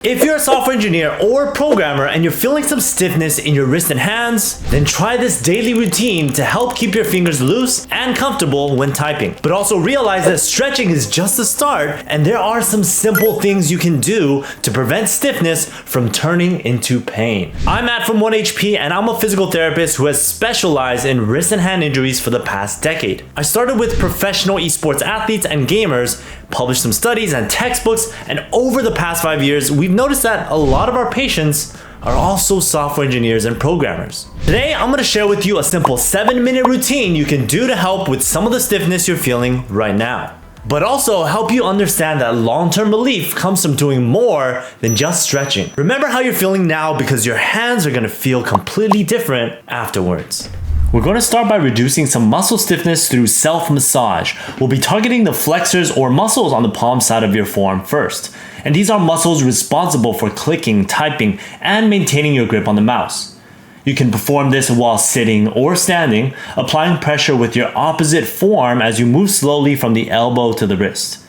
If you're a software engineer or programmer and you're feeling some stiffness in your wrist and hands, then try this daily routine to help keep your fingers loose and comfortable when typing. But also realize that stretching is just the start, and there are some simple things you can do to prevent stiffness from turning into pain. I'm Matt from 1HP, and I'm a physical therapist who has specialized in wrist and hand injuries for the past decade. I started with professional esports athletes and gamers, published some studies and textbooks, and over the past 5 years, we've noticed that a lot of our patients are also software engineers and programmers. Today, I'm gonna share with you a simple 7-minute routine you can do to help with some of the stiffness you're feeling right now, but also help you understand that long-term relief comes from doing more than just stretching. Remember how you're feeling now, because your hands are gonna feel completely different afterwards. We're going to start by reducing some muscle stiffness through self-massage. We'll be targeting the flexors or muscles on the palm side of your forearm first. And these are muscles responsible for clicking, typing, and maintaining your grip on the mouse. You can perform this while sitting or standing, applying pressure with your opposite forearm as you move slowly from the elbow to the wrist.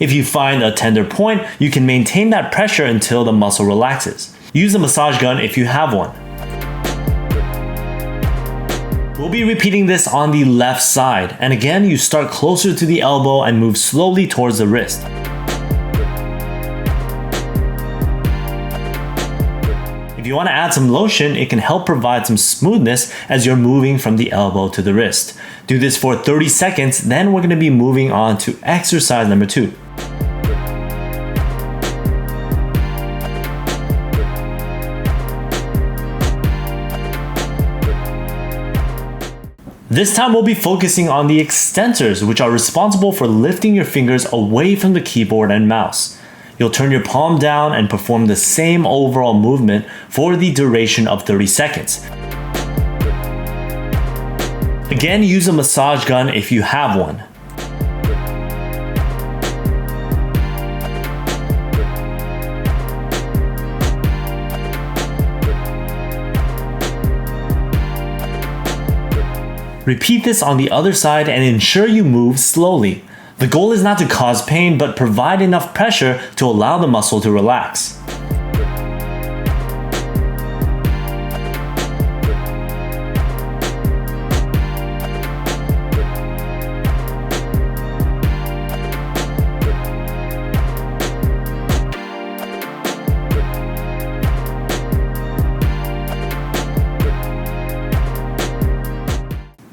If you find a tender point, you can maintain that pressure until the muscle relaxes. Use a massage gun if you have one. We'll be repeating this on the left side, and again, you start closer to the elbow and move slowly towards the wrist. If you want to add some lotion, it can help provide some smoothness as you're moving from the elbow to the wrist. Do this for 30 seconds, then we're going to be moving on to exercise number 2. This time we'll be focusing on the extensors, which are responsible for lifting your fingers away from the keyboard and mouse. You'll turn your palm down and perform the same overall movement for the duration of 30 seconds. Again, use a massage gun if you have one. Repeat this on the other side and ensure you move slowly. The goal is not to cause pain, but provide enough pressure to allow the muscle to relax.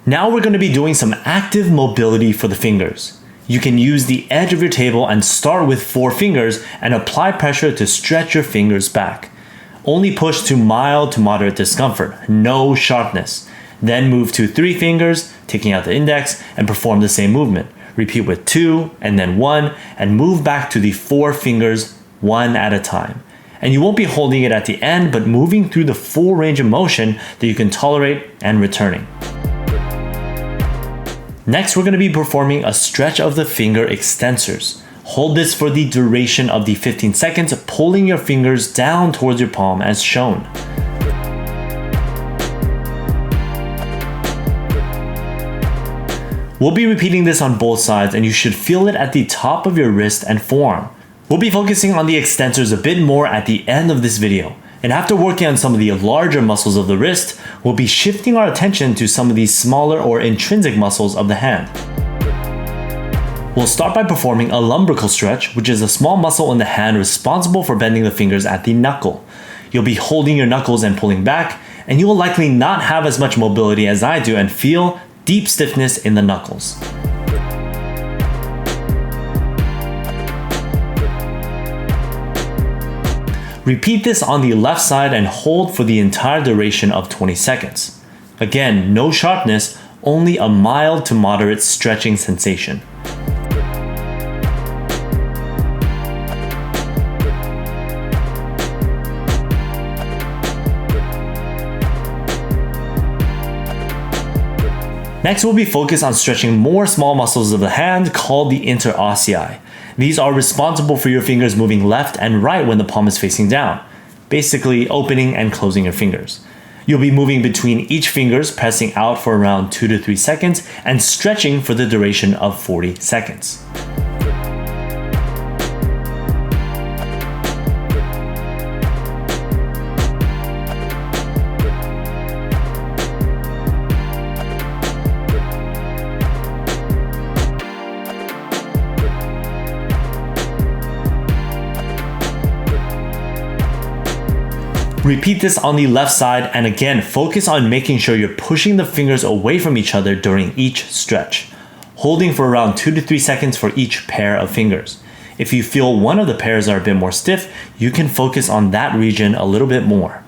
Now we're going to be doing some active mobility for the fingers. You can use the edge of your table and start with 4 fingers and apply pressure to stretch your fingers back. Only push to mild to moderate discomfort, no sharpness. Then move to 3 fingers, taking out the index, and perform the same movement. Repeat with 2 and then 1, and move back to the 4 fingers, 1 at a time. And you won't be holding it at the end, but moving through the full range of motion that you can tolerate and returning. Next, we're going to be performing a stretch of the finger extensors. Hold this for the duration of the 15 seconds, pulling your fingers down towards your palm as shown. We'll be repeating this on both sides, and you should feel it at the top of your wrist and forearm. We'll be focusing on the extensors a bit more at the end of this video. And after working on some of the larger muscles of the wrist, we'll be shifting our attention to some of these smaller or intrinsic muscles of the hand. We'll start by performing a lumbrical stretch, which is a small muscle in the hand responsible for bending the fingers at the knuckle. You'll be holding your knuckles and pulling back, and you will likely not have as much mobility as I do and feel deep stiffness in the knuckles. Repeat this on the left side and hold for the entire duration of 20 seconds. Again, no sharpness, only a mild to moderate stretching sensation. Next, we'll be focused on stretching more small muscles of the hand called the interossei. These are responsible for your fingers moving left and right when the palm is facing down, basically opening and closing your fingers. You'll be moving between each fingers, pressing out for around 2 to 3 seconds and stretching for the duration of 40 seconds. Repeat this on the left side, and again, focus on making sure you're pushing the fingers away from each other during each stretch, holding for around 2 to 3 seconds for each pair of fingers. If you feel one of the pairs are a bit more stiff, you can focus on that region a little bit more.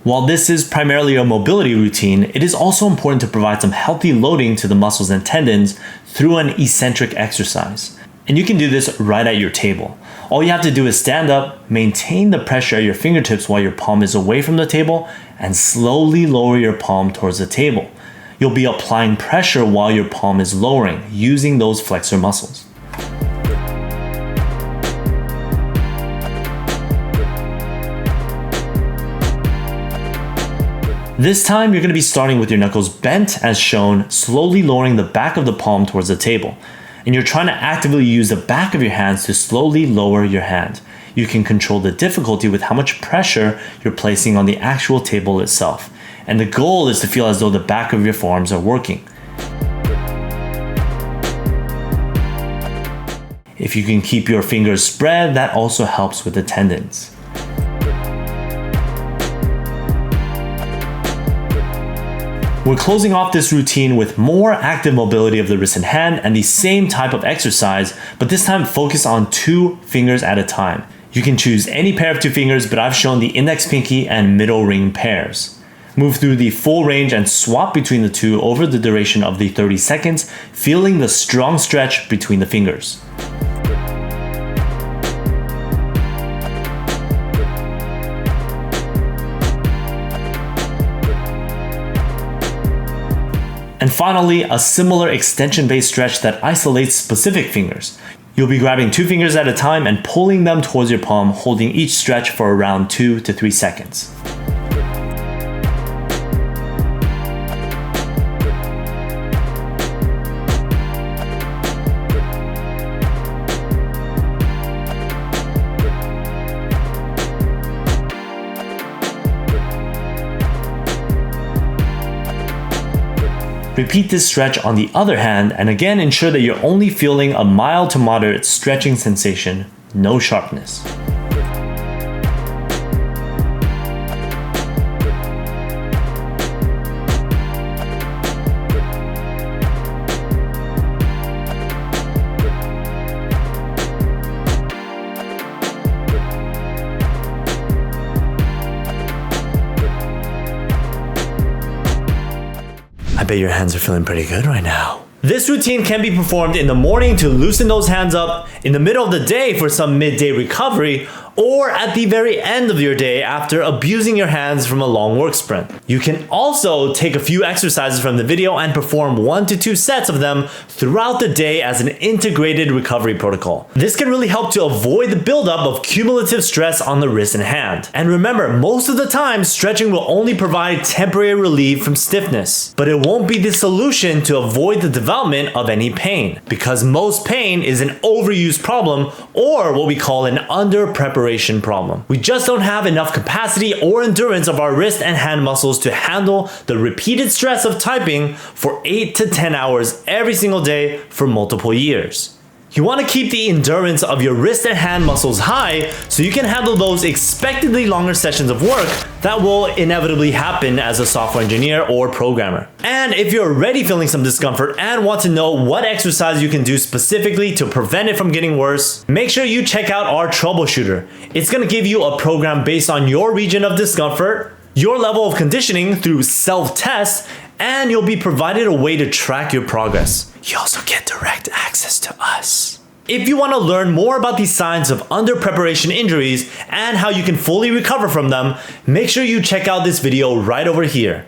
While this is primarily a mobility routine, it is also important to provide some healthy loading to the muscles and tendons through an eccentric exercise. And you can do this right at your table. All you have to do is stand up, maintain the pressure at your fingertips while your palm is away from the table, and slowly lower your palm towards the table. You'll be applying pressure while your palm is lowering, using those flexor muscles. This time, you're going to be starting with your knuckles bent as shown, slowly lowering the back of the palm towards the table. And you're trying to actively use the back of your hands to slowly lower your hand. You can control the difficulty with how much pressure you're placing on the actual table itself. And the goal is to feel as though the back of your forearms are working. If you can keep your fingers spread, that also helps with the tendons. We're closing off this routine with more active mobility of the wrist and hand and the same type of exercise, but this time focus on 2 fingers at a time. You can choose any pair of 2 fingers, but I've shown the index pinky and middle ring pairs. Move through the full range and swap between the 2 over the duration of the 30 seconds, feeling the strong stretch between the fingers. And finally, a similar extension-based stretch that isolates specific fingers. You'll be grabbing 2 fingers at a time and pulling them towards your palm, holding each stretch for around 2 to 3 seconds. Repeat this stretch on the other hand, and again ensure that you're only feeling a mild to moderate stretching sensation, no sharpness. I bet your hands are feeling pretty good right now. This routine can be performed in the morning to loosen those hands up, in the middle of the day for some midday recovery, or at the very end of your day after abusing your hands from a long work sprint. You can also take a few exercises from the video and perform 1 to 2 sets of them throughout the day as an integrated recovery protocol. This can really help to avoid the buildup of cumulative stress on the wrist and hand. And remember, most of the time, stretching will only provide temporary relief from stiffness, but it won't be the solution to avoid the development of any pain, because most pain is an overuse problem or what we call an under preparation problem. We just don't have enough capacity or endurance of our wrist and hand muscles to handle the repeated stress of typing for 8 to 10 hours every single day for multiple years. You want to keep the endurance of your wrist and hand muscles high so you can handle those expectedly longer sessions of work that will inevitably happen as a software engineer or programmer. And if you're already feeling some discomfort and want to know what exercise you can do specifically to prevent it from getting worse, make sure you check out our troubleshooter. It's going to give you a program based on your region of discomfort, your level of conditioning through self-tests, and you'll be provided a way to track your progress. You also get direct access to us. If you want to learn more about the signs of under preparation injuries and how you can fully recover from them, make sure you check out this video right over here.